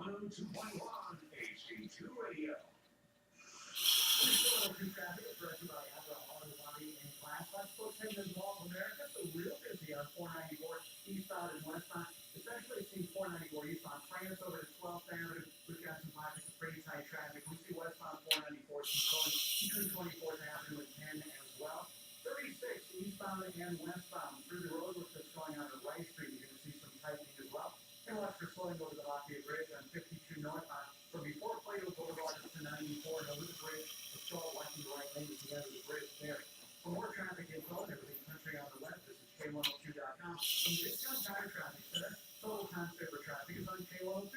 K102.1 HD2 Radio. Two traffic is brought to you by Abra Auto Body and Glass. Let's go segment Mall of America. So real busy on 494 eastbound and westbound, especially seeing 494 eastbound France over to 12th Avenue. We've got some pockets of pretty tight traffic. We see westbound 494 keep going between 24th Avenue and 10 as well. 36 eastbound and westbound through the road with this going on Rice Street. You're going to see some tightening as well. And watch for slowing over the Lafayette Bridge on 52 northbound. From before Plato Boulevard to 94 and over the bridge, it's still watching the right lane to the end of the bridge there. For more traffic info and everything country on the web, this is K102.com. From Discount Tire Traffic Center, total time saver traffic is on K102.